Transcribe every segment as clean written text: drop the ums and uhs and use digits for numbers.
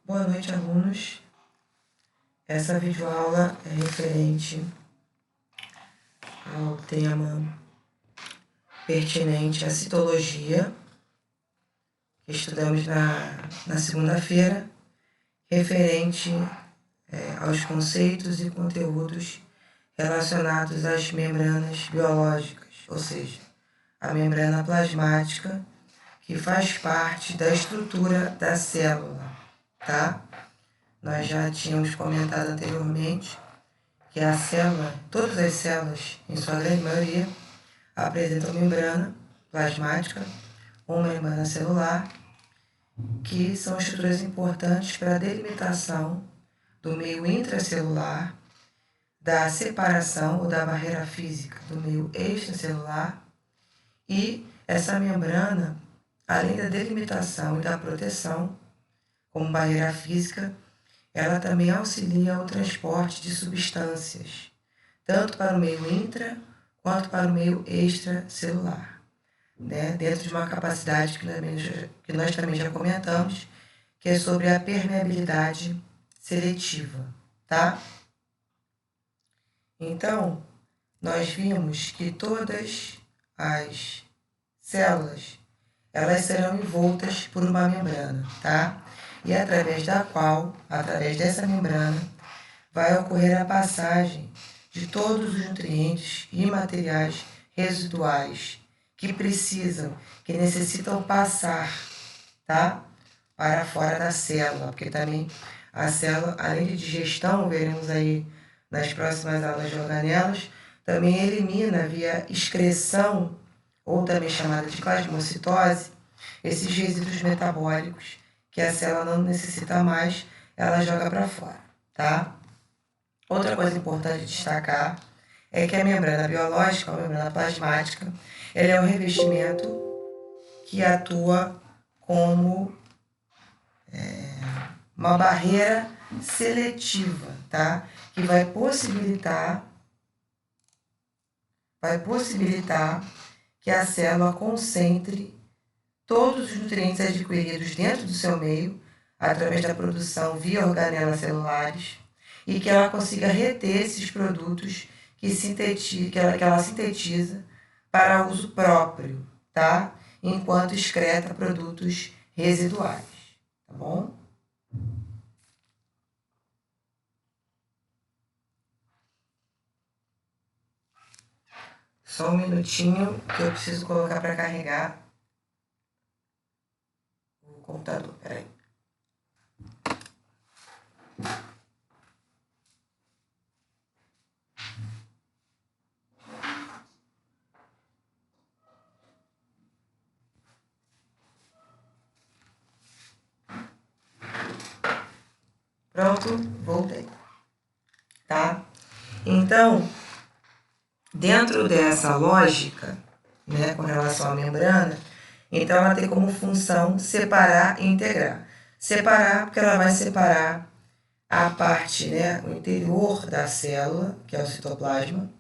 Boa noite, alunos. Essa videoaula é referente ao tema pertinente à citologia, que estudamos na segunda-feira, referente aos conceitos e conteúdos relacionados às membranas biológicas, ou seja, a membrana plasmática, que faz parte da estrutura da célula, tá? Nós já tínhamos comentado anteriormente que a célula, todas as células, em sua grande maioria, apresentam membrana plasmática ou membrana celular, que são estruturas importantes para a delimitação do meio intracelular, da separação ou da barreira física do meio extracelular, e essa membrana, além da delimitação e da proteção como barreira física, ela também auxilia o transporte de substâncias, tanto para o meio intra quanto para o meio extracelular, né? Dentro de uma capacidade que nós também já comentamos, que é sobre a permeabilidade seletiva, tá? Então, nós vimos que todas as células, elas serão envoltas por uma membrana, tá? E através dessa membrana, vai ocorrer a passagem de todos os nutrientes e materiais residuais que necessitam passar, tá? Para fora da célula, porque também a célula, além de digestão, veremos aí nas próximas aulas de organelas, também elimina via excreção, ou também chamada de plasmocitose, esses resíduos metabólicos que a célula não necessita mais, ela joga para fora, tá? Outra coisa importante destacar é que a membrana biológica, ou membrana plasmática, ela é um revestimento que atua como uma barreira seletiva, tá? Que vai possibilitar que a célula concentre todos os nutrientes adquiridos dentro do seu meio, através da produção via organelas celulares, e que ela consiga reter esses produtos que ela sintetiza para uso próprio, tá? Enquanto excreta produtos residuais, tá bom? Só um minutinho que eu preciso colocar para carregar o computador, peraí. Pronto, voltei, tá? Então, dentro dessa lógica, né, com relação à membrana, então ela tem como função separar e integrar. Separar, porque ela vai separar a parte, né, o interior da célula, que é o citoplasma,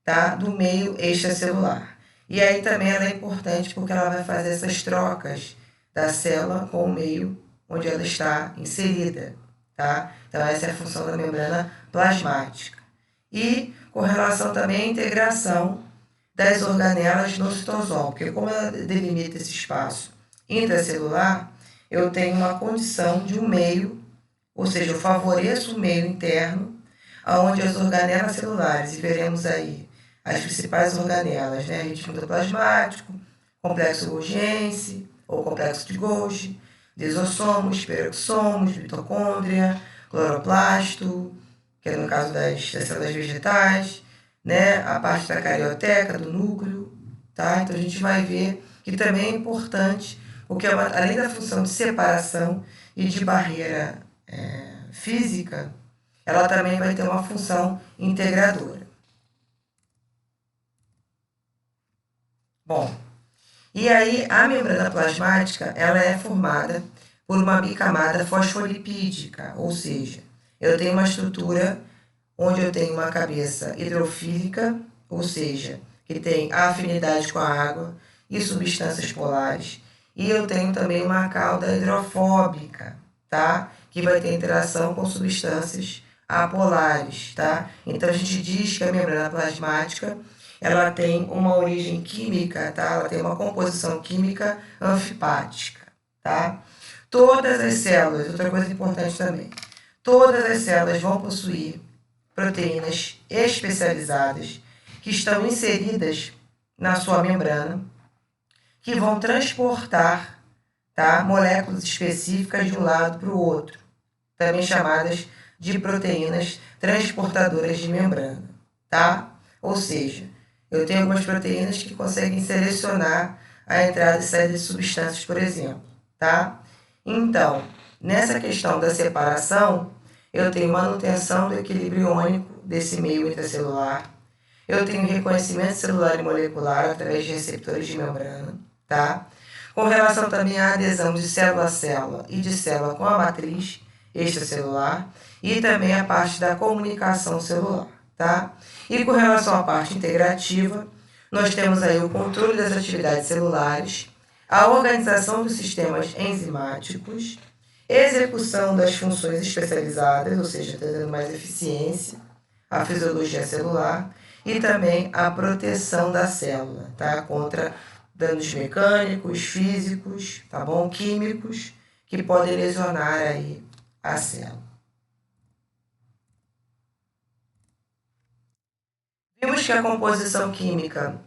tá, do meio extracelular. E aí também ela é importante porque ela vai fazer essas trocas da célula com o meio onde ela está inserida, tá? Então essa é a função da membrana plasmática. E com relação também à integração das organelas no citosol, porque como ela delimita esse espaço intracelular, eu tenho uma condição de um meio, ou seja, eu favoreço o meio interno, onde as organelas celulares, e veremos aí as principais organelas, né? Retículo plasmático, complexo Golgiense, ou complexo de Golgi, lisossomos, peroxomos, mitocôndria, cloroplasto, que é no caso das células vegetais, né? A parte da carioteca, do núcleo, tá? Então a gente vai ver que também é importante, porque além da função de separação e de barreira física, ela também vai ter uma função integradora. Bom, e aí a membrana plasmática, ela é formada por uma bicamada fosfolipídica, ou seja, eu tenho uma estrutura onde eu tenho uma cabeça hidrofílica, ou seja, que tem afinidade com a água e substâncias polares, e eu tenho também uma cauda hidrofóbica, tá? Que vai ter interação com substâncias apolares, tá? Então, a gente diz que a membrana plasmática, ela tem uma origem química, tá? Ela tem uma composição química anfipática, tá? Todas as células, outra coisa importante também, todas as células vão possuir proteínas especializadas que estão inseridas na sua membrana, que vão transportar, tá, moléculas específicas de um lado para o outro, também chamadas de proteínas transportadoras de membrana, tá? Ou seja, eu tenho algumas proteínas que conseguem selecionar a entrada e saída de substâncias, por exemplo, tá? Então, nessa questão da separação, eu tenho manutenção do equilíbrio iônico desse meio intracelular, eu tenho reconhecimento celular e molecular através de receptores de membrana, tá? Com relação também à adesão de célula a célula e de célula com a matriz extracelular e também a parte da comunicação celular, tá? E com relação à parte integrativa, nós temos aí o controle das atividades celulares, a organização dos sistemas enzimáticos, execução das funções especializadas, ou seja, dando mais eficiência à fisiologia celular, e também a proteção da célula, tá? Contra danos mecânicos, físicos, tá bom? Químicos, que podem lesionar aí a célula. Vimos que a composição química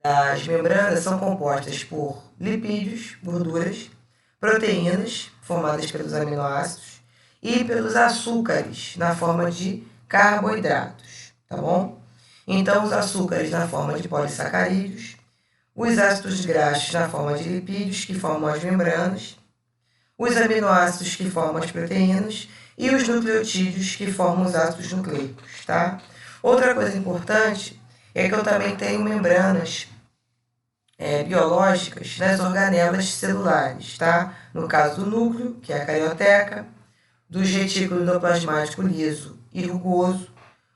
das membranas são compostas por lipídios, gorduras, proteínas, formadas pelos aminoácidos, e pelos açúcares, na forma de carboidratos, tá bom? Então, os açúcares na forma de polissacarídeos, os ácidos graxos na forma de lipídios, que formam as membranas, os aminoácidos que formam as proteínas e os nucleotídeos que formam os ácidos nucleicos, tá? Outra coisa importante é que eu também tenho membranas biológicas nas organelas celulares, tá? No caso do núcleo, que é a carioteca, do retículo endoplasmático liso e rugoso,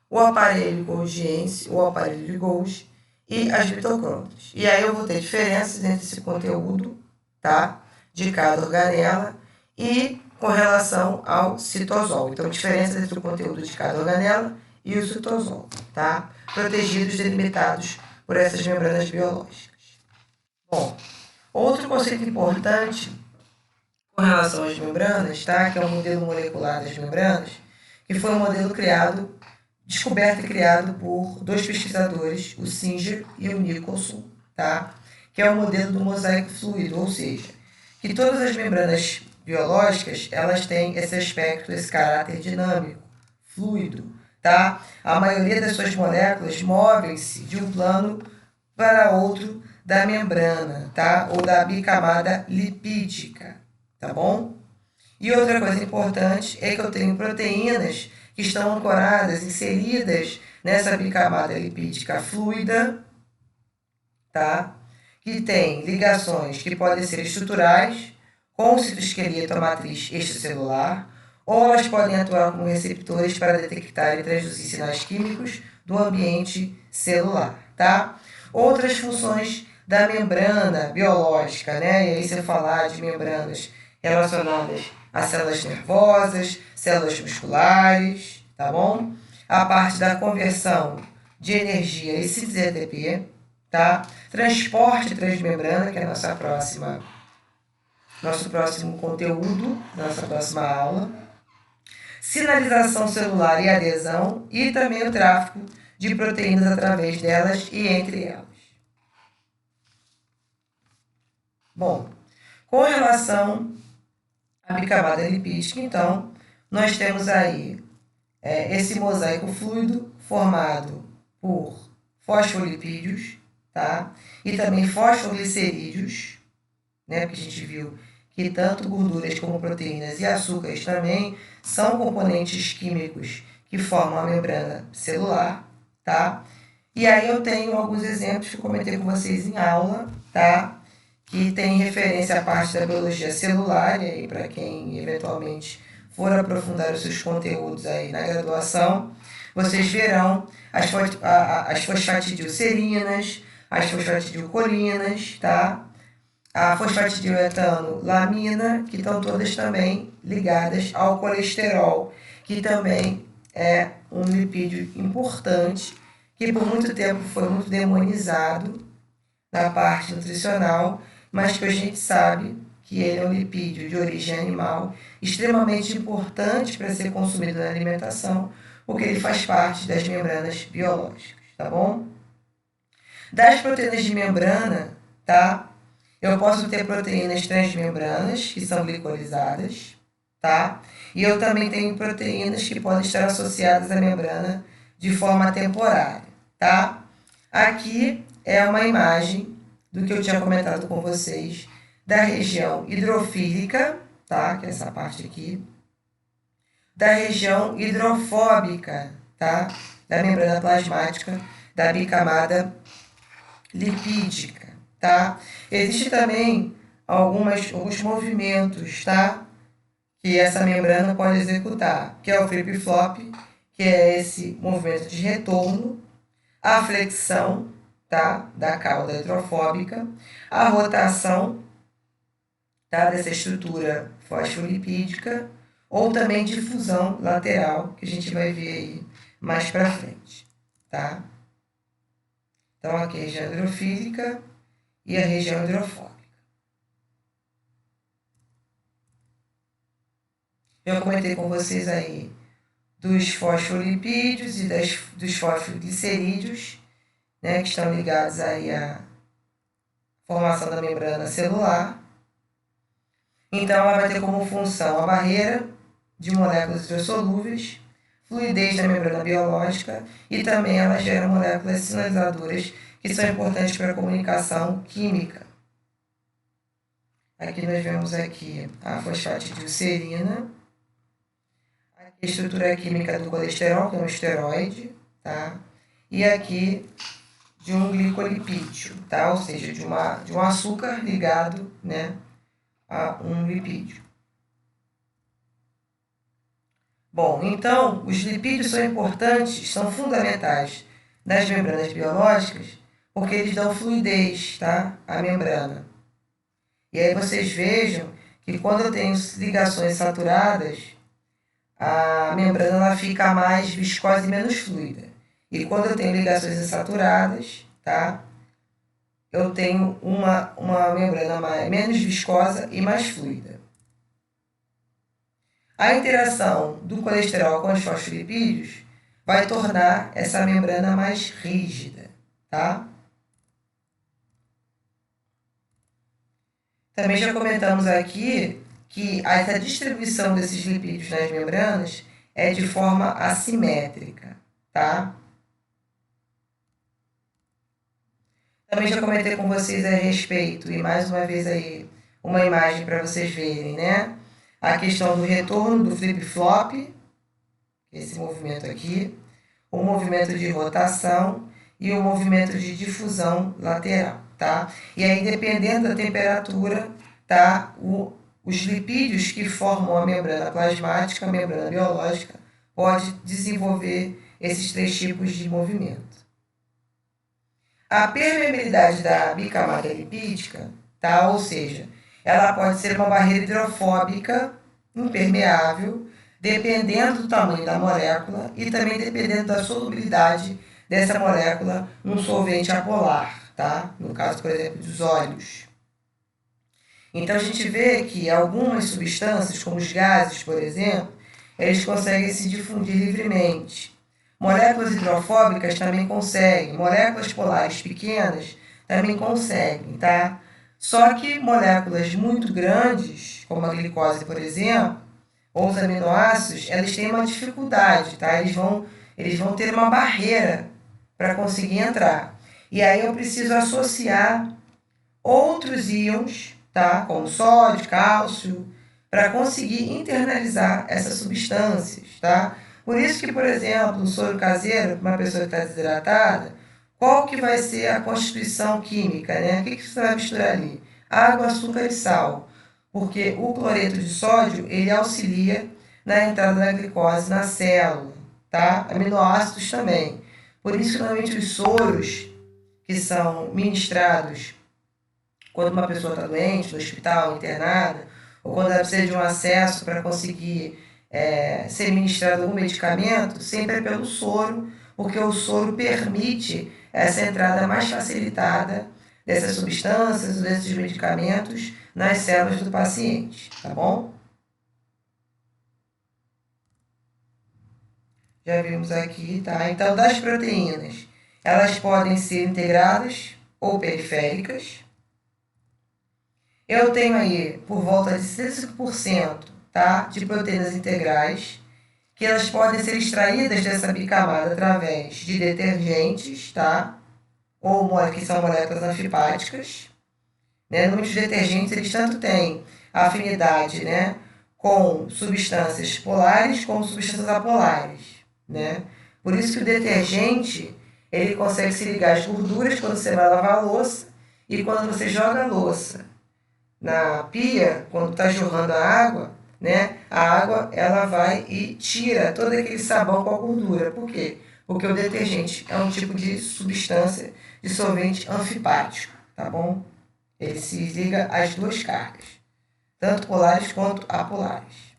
o aparelho Golgiense, o aparelho de Golgi e as mitocôndrias. E aí eu vou ter diferenças entre esse conteúdo, tá? De cada organela e com relação ao citosol. Então, diferenças entre o conteúdo de cada organela e o citosol, tá? Protegidos, delimitados por essas membranas biológicas. Bom, outro conceito importante com relação às membranas, tá? Que é o modelo molecular das membranas, que foi um modelo descoberto e criado por dois pesquisadores, o Singer e o Nicholson, tá? Que é o modelo do mosaico fluido, ou seja, que todas as membranas biológicas, elas têm esse aspecto, esse caráter dinâmico, fluido, tá? A maioria das suas moléculas movem-se de um plano para outro da membrana, tá? Ou da bicamada lipídica, tá bom? E outra coisa importante é que eu tenho proteínas que estão ancoradas, inseridas nessa bicamada lipídica fluida, tá? Que tem ligações que podem ser estruturais com o citoesqueleto, a matriz extracelular, ou elas podem atuar como receptores para detectar e transduzir sinais químicos do ambiente celular, tá? Outras funções da membrana biológica, né? E aí se eu falar de membranas relacionadas a células nervosas, células musculares, tá bom? A parte da conversão de energia e síntese ATP, tá? Transporte transmembrana, que é a nosso próximo conteúdo, nossa próxima aula. Sinalização celular e adesão, e também o tráfego de proteínas através delas e entre elas. Bom, com relação à bicamada lipídica, então, nós temos aí esse mosaico fluido formado por fosfolipídios, tá? E também fosfoglicerídeos, né? Porque a gente viu que tanto gorduras como proteínas e açúcares também são componentes químicos que formam a membrana celular, tá? E aí eu tenho alguns exemplos que eu comentei com vocês em aula, tá? Que tem referência à parte da biologia celular, e aí para quem eventualmente for aprofundar os seus conteúdos aí na graduação, vocês verão as fosfatidilcerinas, as fosfatidilcolinas, tá? a fosfatidiletoanolamina, que estão todas também ligadas ao colesterol, que também é um lipídio importante, que por muito tempo foi muito demonizado na parte nutricional, mas que a gente sabe que ele é um lipídio de origem animal, extremamente importante para ser consumido na alimentação, porque ele faz parte das membranas biológicas, tá bom? Das proteínas de membrana, tá? Eu posso ter proteínas transmembranas, que são glicolizadas, tá? E eu também tenho proteínas que podem estar associadas à membrana de forma temporária, tá? Aqui é uma imagem do que eu tinha comentado com vocês, da região hidrofílica, tá? Que é essa parte aqui. Da região hidrofóbica, tá? Da membrana plasmática, da bicamada lipídica, tá? Existe também alguns movimentos, tá? Que essa membrana pode executar, que é o flip-flop, que é esse movimento de retorno, a flexão, tá? Da cauda hidrofóbica, a rotação, tá? Dessa estrutura fosfolipídica, ou também difusão lateral, que a gente vai ver aí mais para frente, tá? Então, aqui a região hidrofílica e a região hidrofóbica. Eu comentei com vocês aí dos fosfolipídios e dos fosfoglicerídeos, né, que estão ligados aí à formação da membrana celular. Então, ela vai ter como função a barreira de moléculas hidrossolúveis, fluidez da membrana biológica e também ela gera moléculas sinalizadoras que são importantes para a comunicação química. Aqui nós vemos aqui a fosfatidilcerina, a estrutura química do colesterol, que é um esteroide, tá? E aqui de um glicolipídio, tá? Ou seja, de um açúcar ligado, né, a um lipídio. Bom, então, os lipídios são importantes, são fundamentais nas membranas biológicas, porque eles dão fluidez, tá? À membrana. E aí vocês vejam que quando eu tenho ligações saturadas, a membrana ela fica mais viscosa e menos fluida. E quando eu tenho ligações insaturadas, tá? Eu tenho uma membrana menos viscosa e mais fluida. A interação do colesterol com os fosfolipídios vai tornar essa membrana mais rígida, tá? Também já comentamos aqui que essa distribuição desses lipídios nas membranas é de forma assimétrica, tá? Também já comentei com vocês a respeito, e mais uma vez aí, uma imagem para vocês verem, né? A questão do retorno do flip-flop, esse movimento aqui, o movimento de rotação e o movimento de difusão lateral, tá? E aí, dependendo da temperatura, tá? Os lipídios que formam a membrana plasmática, a membrana biológica, pode desenvolver esses três tipos de movimento. A permeabilidade da bicamada lipídica, tá? Ou seja, ela pode ser uma barreira hidrofóbica impermeável, dependendo do tamanho da molécula e também dependendo da solubilidade dessa molécula num solvente apolar, tá? No caso, por exemplo, dos óleos. Então, a gente vê que algumas substâncias, como os gases, por exemplo, eles conseguem se difundir livremente. Moléculas hidrofóbicas também conseguem, moléculas polares pequenas também conseguem, tá? Só que moléculas muito grandes, como a glicose, por exemplo, ou os aminoácidos, elas têm uma dificuldade, tá? Eles vão ter uma barreira para conseguir entrar. E aí eu preciso associar outros íons, tá? Como sódio, cálcio, para conseguir internalizar essas substâncias, tá? Por isso que, por exemplo, no soro caseiro, para uma pessoa que está desidratada, qual que vai ser a constituição química, né? O que você vai misturar ali? Água, açúcar e sal. Porque o cloreto de sódio, ele auxilia na entrada da glicose na célula, tá? Aminoácidos também. Por isso, normalmente, os soros que são ministrados quando uma pessoa está doente, no hospital, internada, ou quando ela precisa de um acesso para conseguir ser ministrado algum medicamento, sempre é pelo soro, porque o soro permite essa entrada mais facilitada dessas substâncias, desses medicamentos nas células do paciente, tá bom? Já vimos aqui, tá? Então, das proteínas, elas podem ser integradas ou periféricas. Eu tenho aí por volta de 65%, tá, de proteínas integrais, que elas podem ser extraídas dessa bicamada através de detergentes, tá? Ou que são moléculas anfipáticas. Né? Muitos detergentes, eles tanto têm afinidade, né, com substâncias polares como substâncias apolares, né? Por isso que o detergente, ele consegue se ligar às gorduras quando você vai lavar a louça e quando você joga a louça na pia, quando está jorrando a água, né, a água ela vai e tira todo aquele sabão com a gordura. Por quê? Porque o detergente é um tipo de substância de solvente anfipático, tá bom? Ele se liga às duas cargas, tanto polares quanto apolares.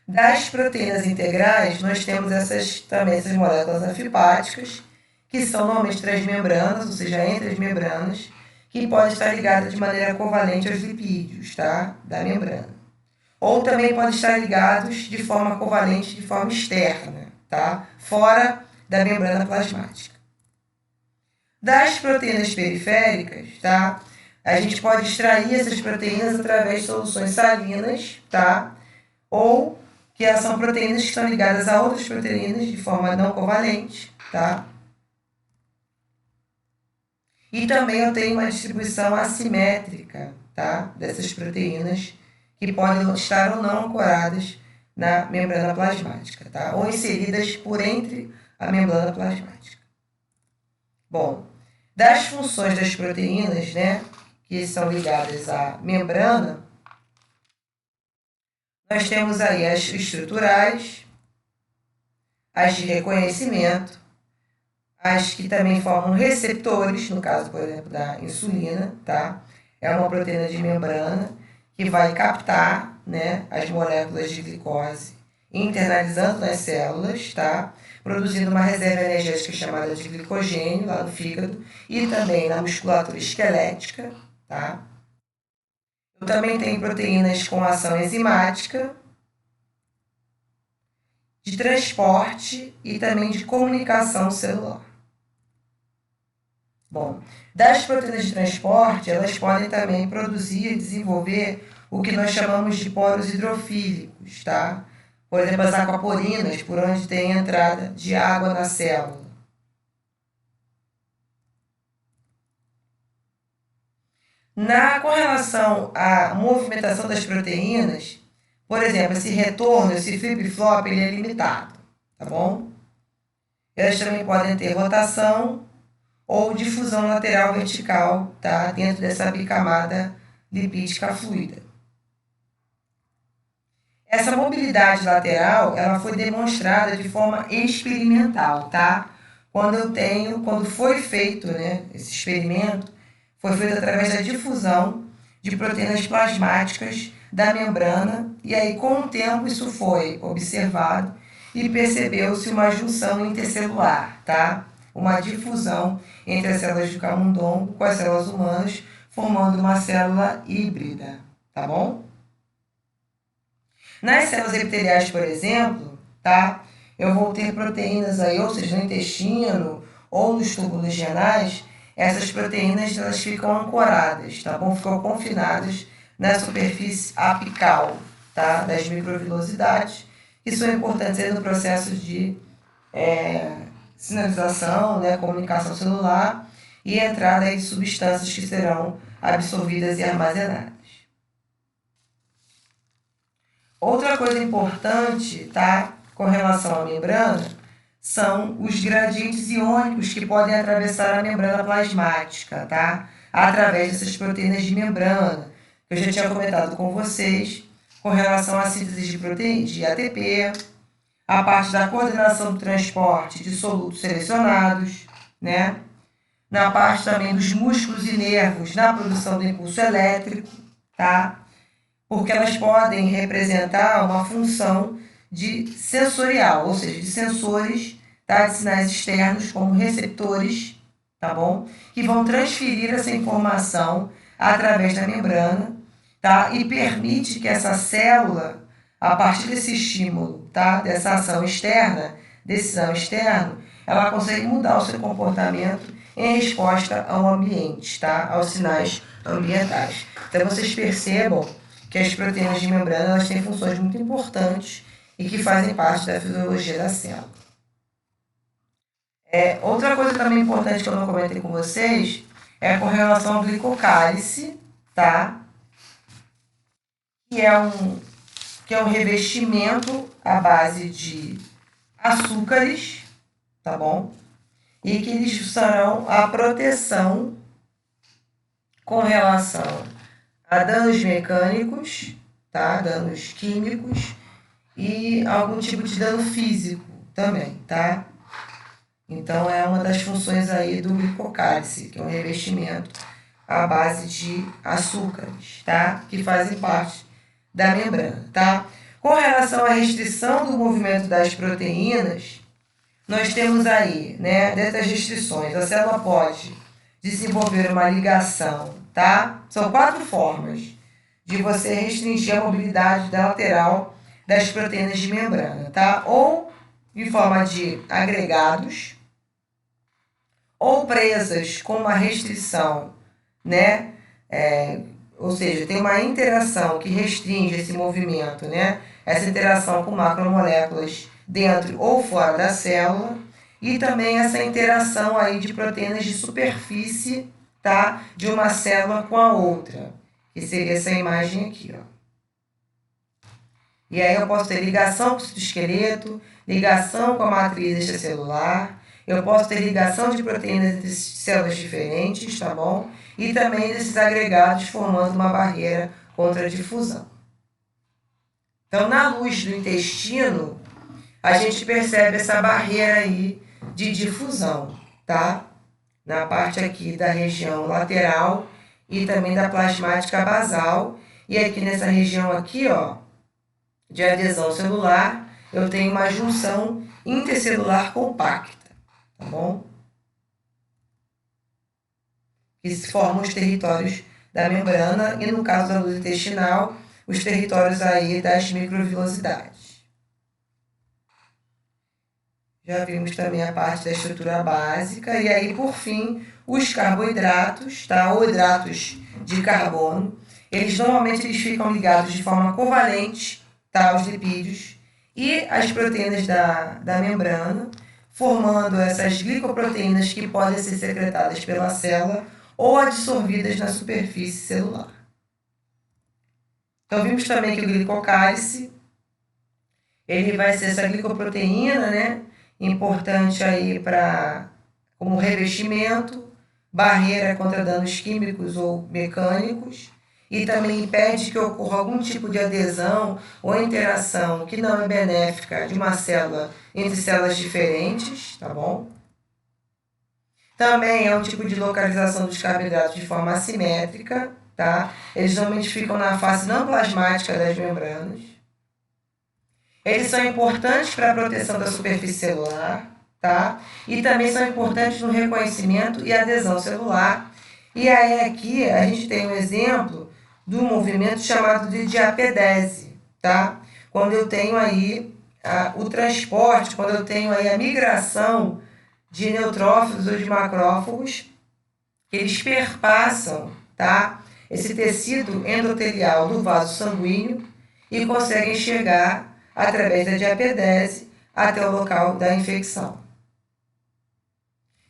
Das proteínas integrais, nós temos também essas moléculas anfipáticas, que são normalmente transmembranas, ou seja, entre as membranas, que podem estar ligadas de maneira covalente aos lipídios, tá? Da membrana. Ou também podem estar ligados de forma covalente, de forma externa, tá? Fora da membrana plasmática. Das proteínas periféricas, tá? A gente pode extrair essas proteínas através de soluções salinas, tá? Ou que elas são proteínas que estão ligadas a outras proteínas de forma não covalente, tá? E também eu tenho uma distribuição assimétrica, tá? Dessas proteínas que podem estar ou não ancoradas na membrana plasmática, tá? Ou inseridas por entre a membrana plasmática. Bom, das funções das proteínas, né, que são ligadas à membrana, nós temos aí as estruturais, as de reconhecimento, as que também formam receptores, no caso, por exemplo, da insulina, tá? É uma proteína de membrana que vai captar, né, as moléculas de glicose, internalizando nas células, tá? Produzindo uma reserva energética chamada de glicogênio lá no fígado e também na musculatura esquelética, tá? Eu também tenho proteínas com ação enzimática, de transporte e também de comunicação celular. Bom, das proteínas de transporte, elas podem também produzir e desenvolver o que nós chamamos de poros hidrofílicos, tá? Por exemplo, as aquaporinas, por onde tem a entrada de água na célula. Com relação à movimentação das proteínas, por exemplo, esse retorno, esse flip-flop, ele é limitado, tá bom? Elas também podem ter rotação ou difusão lateral vertical, tá? Dentro dessa bicamada lipídica fluida. Essa mobilidade lateral, ela foi demonstrada de forma experimental, tá? Quando foi feito, né, esse experimento, foi feito através da difusão de proteínas plasmáticas da membrana, e aí com o tempo isso foi observado e percebeu-se uma junção intercelular, tá? Uma difusão entre as células de camundongo com as células humanas, formando uma célula híbrida, tá bom? Nas células epiteliais, por exemplo, tá? Eu vou ter proteínas aí, ou seja, no intestino ou nos túbulos renais, essas proteínas elas ficam ancoradas, tá bom? Ficam confinadas na superfície apical, tá? Das microvilosidades, que são importantes aí no processo de sinalização, né? Comunicação celular e entrada aí de substâncias que serão absorvidas e armazenadas. Outra coisa importante, tá, com relação à membrana, são os gradientes iônicos que podem atravessar a membrana plasmática, tá? Através dessas proteínas de membrana, que eu já tinha comentado com vocês, com relação à síntese de proteínas de ATP, a parte da coordenação do transporte de solutos selecionados, né? na parte também dos músculos e nervos, na produção do impulso elétrico, tá? Porque elas podem representar uma função de sensorial, ou seja, de sensores, tá? De sinais externos, como receptores, tá bom? Que vão transferir essa informação através da membrana, tá? E permite que essa célula, a partir desse estímulo, tá? Dessa ação externa, decisão externa, ela consegue mudar o seu comportamento em resposta ao ambiente, tá? Aos sinais ambientais. Então, vocês percebam que as proteínas de membrana elas têm funções muito importantes e que fazem parte da fisiologia da célula. Outra coisa também importante que eu não comentei com vocês é com relação ao glicocálice, tá? Que é um revestimento à base de açúcares, tá bom? E que eles serão a proteção com relação a danos mecânicos, tá? Danos químicos e algum tipo de dano físico também, tá? Então, é uma das funções aí do glicocálice, que é um revestimento à base de açúcares, tá? Que fazem parte da membrana, tá? Com relação à restrição do movimento das proteínas, nós temos aí, né, dessas restrições, a célula pode desenvolver uma ligação, tá? São 4 formas de você restringir a mobilidade lateral das proteínas de membrana, tá? Ou em forma de agregados, ou presas com uma restrição, né? Ou seja, tem uma interação que restringe esse movimento, né? Essa interação com macromoléculas dentro ou fora da célula, e também essa interação aí de proteínas de superfície, tá? De uma célula com a outra, que seria essa imagem aqui, ó. E aí eu posso ter ligação com o citoesqueleto, ligação com a matriz extracelular, eu posso ter ligação de proteínas entre células diferentes, tá bom? E também desses agregados formando uma barreira contra a difusão. Então, na luz do intestino, a gente percebe essa barreira aí de difusão, tá? Na parte aqui da região lateral e também da plasmática basal. E aqui nessa região aqui, ó, de adesão celular, eu tenho uma junção intercelular compacta, tá bom? Que se formam os territórios da membrana e, no caso da luz intestinal, os territórios aí das microvilosidades. Já vimos também a parte da estrutura básica. E aí, por fim, os carboidratos, tá? Ou hidratos de carbono. Normalmente eles ficam ligados de forma covalente, tá? Aos lipídios e as proteínas da membrana, formando essas glicoproteínas que podem ser secretadas pela célula ou absorvidas na superfície celular. Então, vimos também que o glicocálice, ele vai ser essa glicoproteína, né? Importante aí como revestimento, barreira contra danos químicos ou mecânicos, e também impede que ocorra algum tipo de adesão ou interação que não é benéfica de uma célula entre células diferentes, tá bom? Também é um tipo de localização dos carboidratos de forma assimétrica, tá? Eles normalmente ficam na face não plasmática das membranas. Eles são importantes para a proteção da superfície celular, tá? E também são importantes no reconhecimento e adesão celular. E aí aqui a gente tem um exemplo do movimento chamado de diapedese, tá? Quando eu tenho aí o transporte, quando eu tenho aí a migração de neutrófilos ou de macrófagos, que eles perpassam, tá? Esse tecido endotelial do vaso sanguíneo e conseguem chegar através da diapedese até o local da infecção.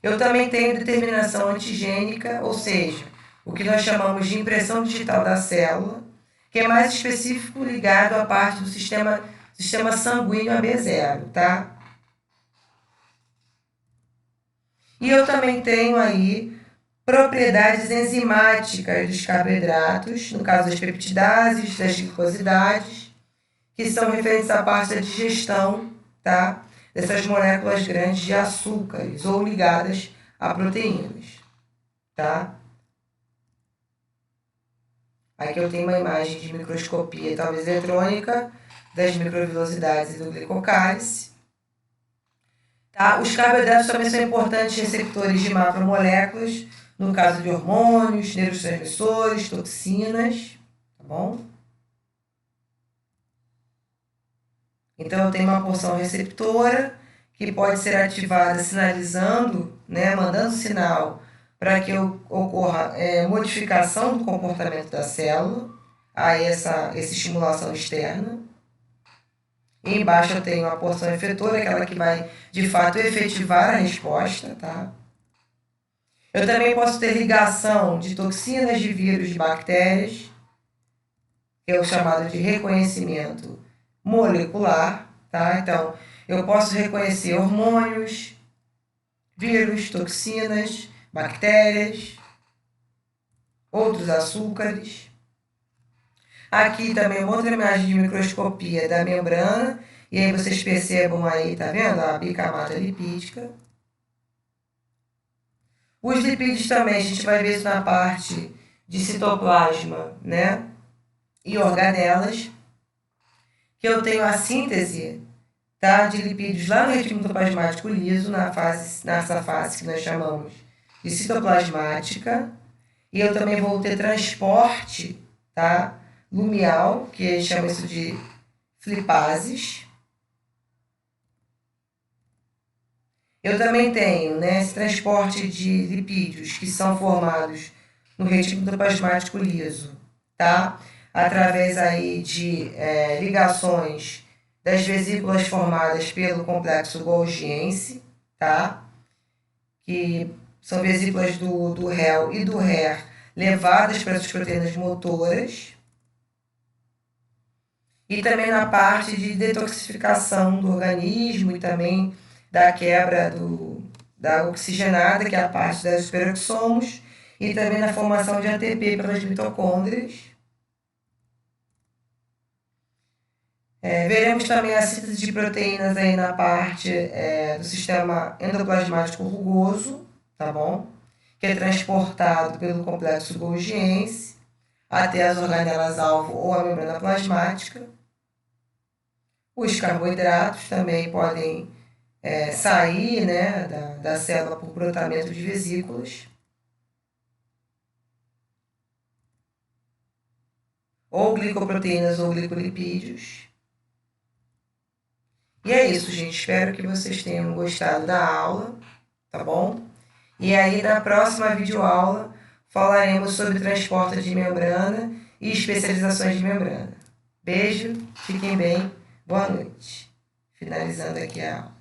Eu também tenho determinação antigênica, ou seja, o que nós chamamos de impressão digital da célula, que é mais específico ligado à parte do sistema sanguíneo AB0, tá? E eu também tenho aí propriedades enzimáticas dos carboidratos, no caso das peptidases, das glicosidases, que são referentes à parte da digestão, tá? Dessas moléculas grandes de açúcares ou ligadas a proteínas. tá? Aqui eu tenho uma imagem de microscopia, talvez eletrônica, das microvilosidades do glicocálice. Tá? Os carboidratos também são importantes receptores de macromoléculas, no caso de hormônios, neurotransmissores, toxinas, tá bom? Então, eu tenho uma porção receptora que pode ser ativada sinalizando, né, mandando sinal para que ocorra modificação do comportamento da célula, a essa estimulação externa. E embaixo eu tenho a porção efetora, aquela que vai, de fato, efetivar a resposta, tá? Eu também posso ter ligação de toxinas, de vírus, de bactérias, que é o chamado de reconhecimento molecular, tá? Então, eu posso reconhecer hormônios, vírus, toxinas, bactérias, outros açúcares. Aqui também uma outra imagem de microscopia da membrana, e aí vocês percebam aí, tá vendo? A bicamada lipídica. Os lipídios também, a gente vai ver isso na parte de citoplasma, né? E organelas, que eu tenho a síntese, tá, de lipídios lá no retículo endoplasmático liso, nessa fase que nós chamamos de citoplasmática. E eu também vou ter transporte, tá, lumial, que a gente chama isso de flipases. Eu também tenho, né, esse transporte de lipídios que são formados no retículo endoplasmático liso, tá? Através aí de ligações das vesículas formadas pelo complexo Golgiense, tá? Que são vesículas do REL e do RER levadas para as proteínas motoras. E também na parte de detoxificação do organismo e também da quebra da oxigenada, que é a parte das peroxomos, e também na formação de ATP pelas mitocôndrias. Veremos também a síntese de proteínas aí na parte do sistema endoplasmático rugoso, tá bom? Que é transportado pelo complexo Golgiense até as organelas-alvo ou a membrana plasmática. Os carboidratos também podem sair, né, da célula por brotamento de vesículas. Ou glicoproteínas ou glicolipídios. E é isso, gente. Espero que vocês tenham gostado da aula, tá bom? E aí, na próxima videoaula, falaremos sobre transporte de membrana e especializações de membrana. Beijo, fiquem bem, boa noite. Finalizando aqui a aula.